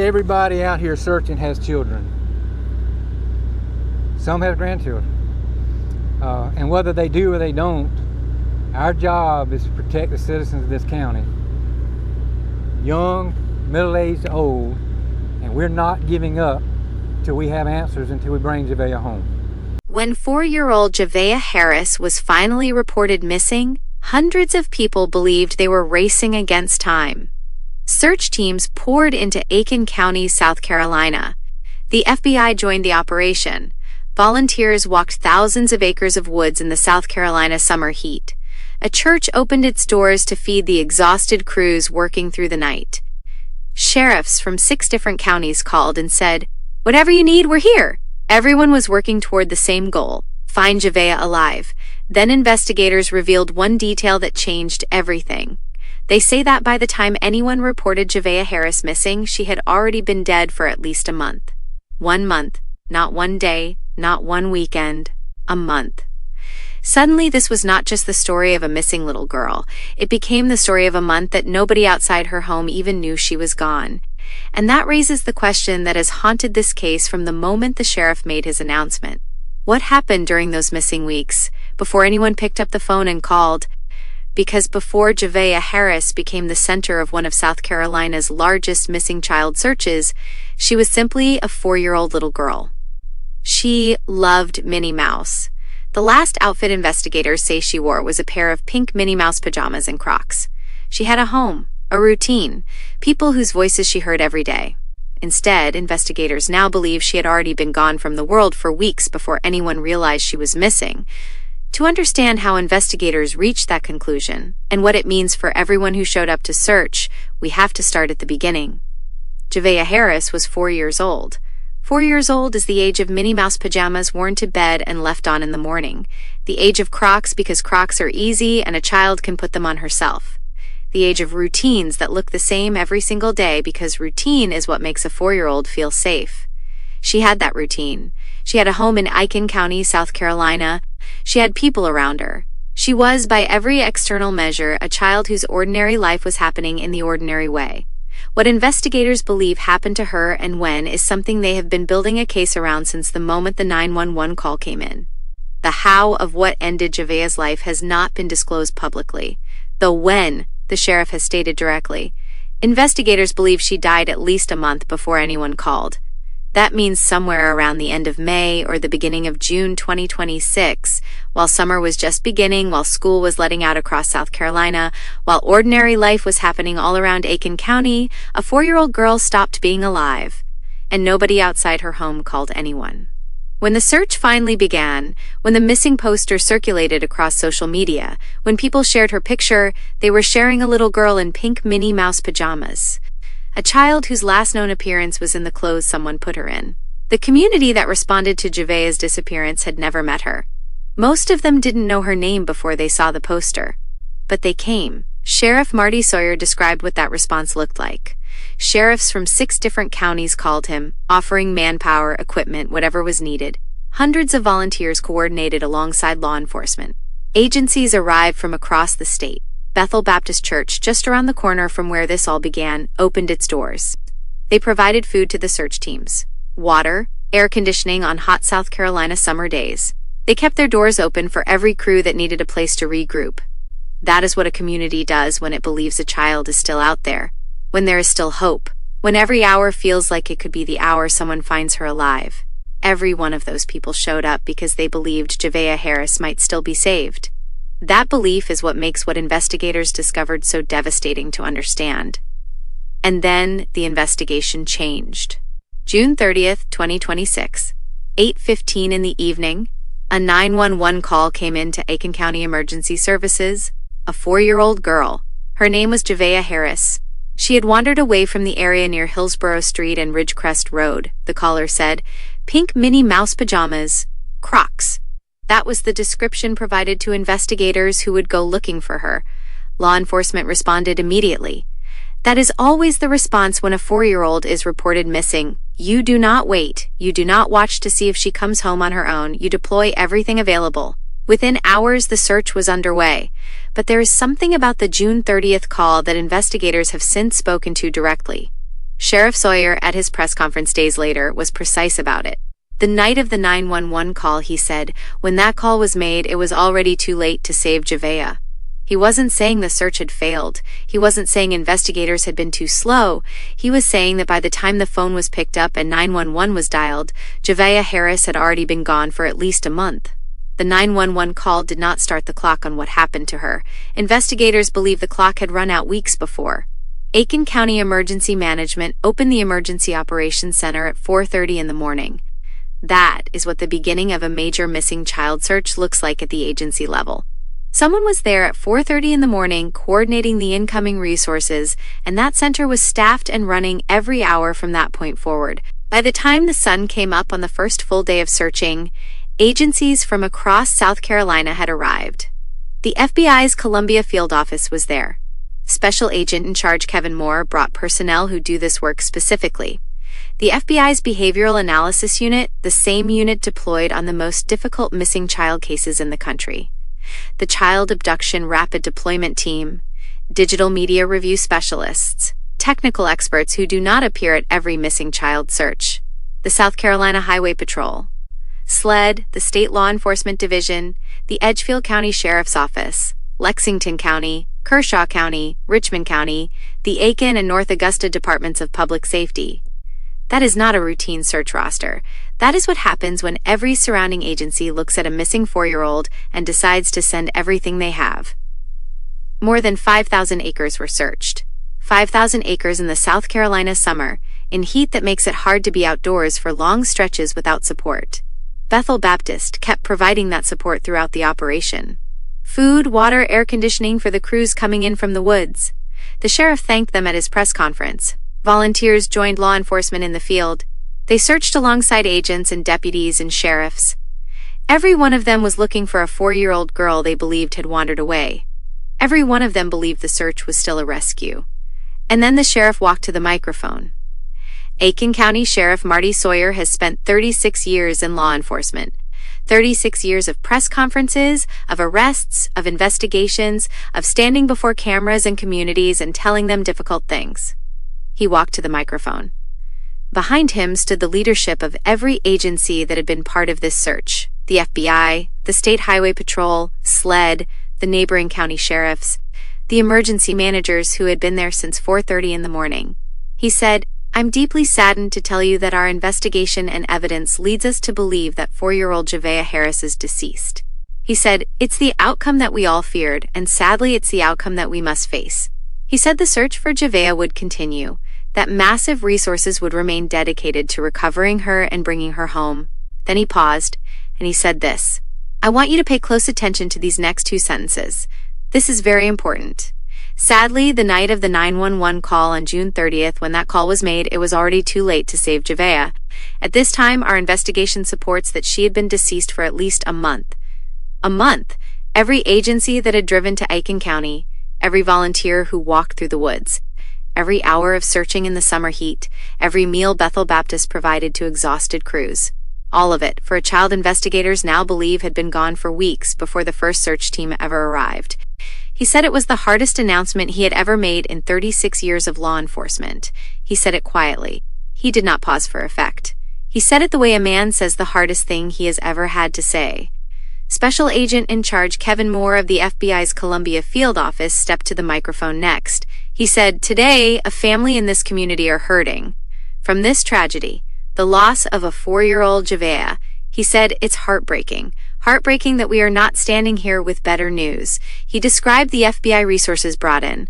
Everybody out here searching has children. Some have grandchildren. And whether they do or they don't, our job is to protect the citizens of this county. Young, middle-aged, old, and we're not giving up till we have answers, until we bring Javeayah home. When 4-year-old Javeayah Harris was finally reported missing, hundreds of people believed they were racing against time. Search teams poured into Aiken County, South Carolina. The FBI joined the operation. Volunteers walked thousands of acres of woods in the South Carolina summer heat. A church opened its doors to feed the exhausted crews working through the night. Sheriffs from 6 different counties called and said, "Whatever you need, we're here." Everyone was working toward the same goal: find Javeayah alive. Then investigators revealed one detail that changed everything. They say that by the time anyone reported Javeayah Harris missing, she had already been dead for at least a month. 1 month, not one day, not one weekend, a month. Suddenly, this was not just the story of a missing little girl. It became the story of a month that nobody outside her home even knew she was gone. And that raises the question that has haunted this case from the moment the sheriff made his announcement. What happened during those missing weeks, before anyone picked up the phone and called? Because before Javeayah Harris became the center of one of South Carolina's largest missing child searches, she was simply a 4-year-old little girl. She loved Minnie Mouse. The last outfit investigators say she wore was a pair of pink Minnie Mouse pajamas and Crocs. She had a home, a routine, people whose voices she heard every day. Instead, investigators now believe she had already been gone from the world for weeks before anyone realized she was missing. To understand how investigators reached that conclusion, and what it means for everyone who showed up to search, we have to start at the beginning. Javeayah Harris was 4 years old. 4 years old is the age of Minnie Mouse pajamas worn to bed and left on in the morning. The age of Crocs because Crocs are easy and a child can put them on herself. The age of routines that look the same every single day because routine is what makes a 4-year-old feel safe. She had that routine. She had a home in Aiken County, South Carolina. She had people around her. She was, by every external measure, a child whose ordinary life was happening in the ordinary way. What investigators believe happened to her and when is something they have been building a case around since the moment the 911 call came in. The how of what ended Javeayah's life has not been disclosed publicly. The when, the sheriff has stated directly. Investigators believe she died at least a month before anyone called. That means somewhere around the end of May or the beginning of June 2026, while summer was just beginning, while school was letting out across South Carolina, while ordinary life was happening all around Aiken County, a 4-year-old girl stopped being alive, and nobody outside her home called anyone. When the search finally began, when the missing poster circulated across social media, when people shared her picture, they were sharing a little girl in pink Minnie Mouse pajamas. A child whose last known appearance was in the clothes someone put her in. The community that responded to Javeayah's disappearance had never met her. Most of them didn't know her name before they saw the poster. But they came. Sheriff Marty Sawyer described what that response looked like. Sheriffs from 6 different counties called him, offering manpower, equipment, whatever was needed. Hundreds of volunteers coordinated alongside law enforcement. Agencies arrived from across the state. Bethel Baptist Church, just around the corner from where this all began, opened its doors. They provided food to the search teams, water, air conditioning on hot South Carolina summer days. They kept their doors open for every crew that needed a place to regroup. That is what a community does when it believes a child is still out there, when there is still hope, when every hour feels like it could be the hour someone finds her alive. Every one of those people showed up because they believed Javeayah Harris might still be saved. That belief is what makes what investigators discovered so devastating to understand. And then the investigation changed. June 30th, 2026, 8:15 in the evening, a 911 call came in to Aiken County Emergency Services. A 4-year-old girl. Her name was Javeayah Harris. She had wandered away from the area near Hillsborough Street and Ridgecrest Road, the caller said. Pink Minnie Mouse pajamas, Crocs. That was the description provided to investigators who would go looking for her. Law enforcement responded immediately. That is always the response when a 4-year-old is reported missing. You do not wait. You do not watch to see if she comes home on her own. You deploy everything available. Within hours, the search was underway. But there is something about the June 30th call that investigators have since spoken to directly. Sheriff Sawyer, at his press conference days later, was precise about it. The night of the 911 call, he said, when that call was made, it was already too late to save Javeayah. He wasn't saying the search had failed. He wasn't saying investigators had been too slow. He was saying that by the time the phone was picked up and 911 was dialed, Javeayah Harris had already been gone for at least a month. The 911 call did not start the clock on what happened to her. Investigators believe the clock had run out weeks before. Aiken County Emergency Management opened the Emergency Operations Center at 4:30 in the morning. That is what the beginning of a major missing child search looks like at the agency level. Someone was there at 4:30 in the morning coordinating the incoming resources, and that center was staffed and running every hour from that point forward. By the time the sun came up on the first full day of searching, agencies from across South Carolina had arrived. The FBI's Columbia field office was there. Special Agent in charge Kevin Moore brought personnel who do this work specifically. The FBI's Behavioral Analysis Unit, the same unit deployed on the most difficult missing child cases in the country. The Child Abduction Rapid Deployment Team, digital media review specialists, technical experts who do not appear at every missing child search, the South Carolina Highway Patrol, SLED, the State Law Enforcement Division, the Edgefield County Sheriff's Office, Lexington County, Kershaw County, Richmond County, the Aiken and North Augusta Departments of Public Safety. That is not a routine search roster. That is what happens when every surrounding agency looks at a missing 4-year-old and decides to send everything they have. More than 5,000 acres were searched. 5,000 acres in the South Carolina summer, in heat that makes it hard to be outdoors for long stretches without support. Bethel Baptist kept providing that support throughout the operation. Food, water, air conditioning for the crews coming in from the woods. The sheriff thanked them at his press conference. Volunteers joined law enforcement in the field. They searched alongside agents and deputies and sheriffs. Every one of them was looking for a 4-year-old girl they believed had wandered away. Every one of them believed the search was still a rescue. And then the sheriff walked to the microphone. Aiken County Sheriff Marty Sawyer has spent 36 years in law enforcement. 36 years of press conferences, of arrests, of investigations, of standing before cameras and communities and telling them difficult things. He walked to the microphone. Behind him stood the leadership of every agency that had been part of this search. The FBI, the State Highway Patrol, SLED, the neighboring county sheriffs, the emergency managers who had been there since 4:30 in the morning. He said, "I'm deeply saddened to tell you that our investigation and evidence leads us to believe that 4-year-old Javeayah Harris is deceased." He said, "It's the outcome that we all feared, and sadly it's the outcome that we must face." He said the search for Javeayah would continue, that massive resources would remain dedicated to recovering her and bringing her home. Then he paused, and he said this, "I want you to pay close attention to these next 2 sentences. This is very important. Sadly, the night of the 911 call on June 30th, when that call was made, it was already too late to save Javeayah. At this time, our investigation supports that she had been deceased for at least a month. A month! Every agency that had driven to Aiken County, every volunteer who walked through the woods, every hour of searching in the summer heat, every meal Bethel Baptist provided to exhausted crews. All of it, for a child investigators now believe had been gone for weeks before the first search team ever arrived." He said it was the hardest announcement he had ever made in 36 years of law enforcement. He said it quietly. He did not pause for effect. He said it the way a man says the hardest thing he has ever had to say. Special Agent in charge Kevin Moore of the FBI's Columbia field office stepped to the microphone next. He said, "Today, a family in this community are hurting from this tragedy, the loss of a 4-year-old Javeayah." He said, "It's heartbreaking. Heartbreaking that we are not standing here with better news." He described the FBI resources brought in.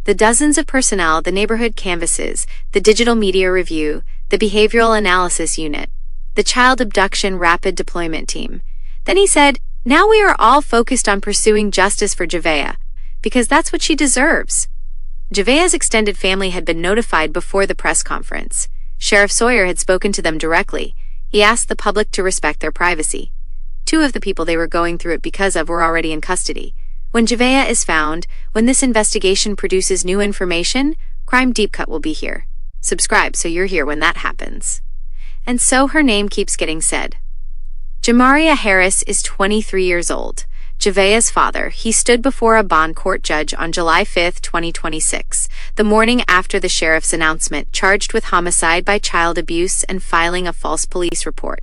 The dozens of personnel, the neighborhood canvases, the digital media review, the behavioral analysis unit, the child abduction rapid deployment team. Then he said, "Now we are all focused on pursuing justice for Javeayah, because that's what she deserves." Javeayah's extended family had been notified before the press conference. Sheriff Sawyer had spoken to them directly. He asked the public to respect their privacy. 2 of the people they were going through it because of were already in custody. When Javeayah is found, when this investigation produces new information, Crime Deepcut will be here. Subscribe so you're here when that happens. And so her name keeps getting said. Javeayah Harris is 23 years old. Javeayah's father. He stood before a bond court judge on July 5, 2026, the morning after the sheriff's announcement, charged with homicide by child abuse and filing a false police report.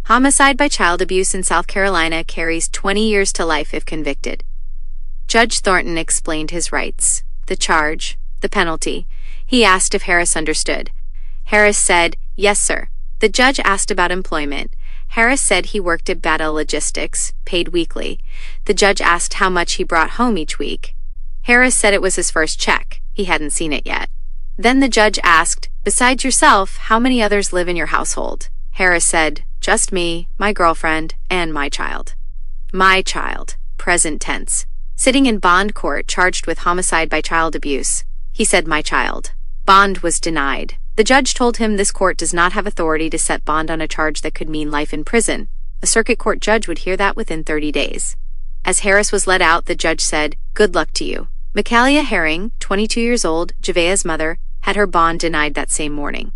Homicide by child abuse in South Carolina carries 20 years to life if convicted. Judge Thornton explained his rights, the charge, the penalty. He asked if Harris understood. Harris said, "Yes, sir." The judge asked about employment. Harris said he worked at Bata Logistics, paid weekly. The judge asked how much he brought home each week. Harris said it was his first check. He hadn't seen it yet. Then the judge asked, "Besides yourself, how many others live in your household?" Harris said, "Just me, my girlfriend, and my child." My child, present tense. Sitting in bond court charged with homicide by child abuse. He said, "My child." Bond was denied. The judge told him this court does not have authority to set bond on a charge that could mean life in prison. A circuit court judge would hear that within 30 days. As Harris was let out, the judge said, "Good luck to you." Javeayah Harris, 22 years old, Javeayah's mother, had her bond denied that same morning.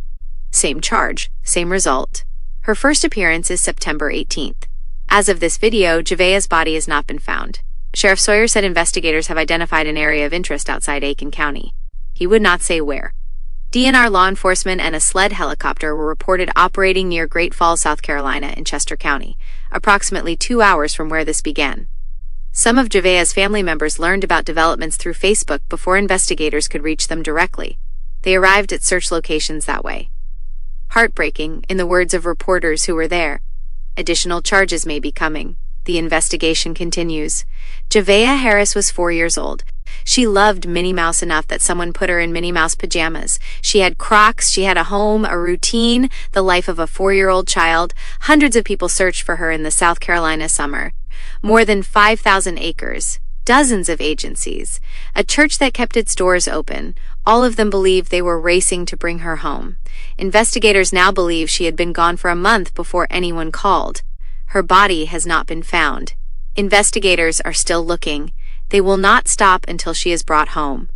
Same charge, same result. Her first appearance is September 18th. As of this video, Javeayah's body has not been found. Sheriff Sawyer said investigators have identified an area of interest outside Aiken County. He would not say where. DNR law enforcement and a sled helicopter were reported operating near Great Falls, South Carolina in Chester County, approximately 2 hours from where this began. Some of Javeayah's family members learned about developments through Facebook before investigators could reach them directly. They arrived at search locations that way. Heartbreaking, in the words of reporters who were there. Additional charges may be coming. The investigation continues. Javeayah Harris was 4 years old. She loved Minnie Mouse enough that someone put her in Minnie Mouse pajamas. She had Crocs, she had a home, a routine, the life of a 4-year-old child. Hundreds of people searched for her in the South Carolina summer. More than 5,000 acres. Dozens of agencies. A church that kept its doors open. All of them believed they were racing to bring her home. Investigators now believe she had been gone for a month before anyone called. Her body has not been found. Investigators are still looking. They will not stop until she is brought home.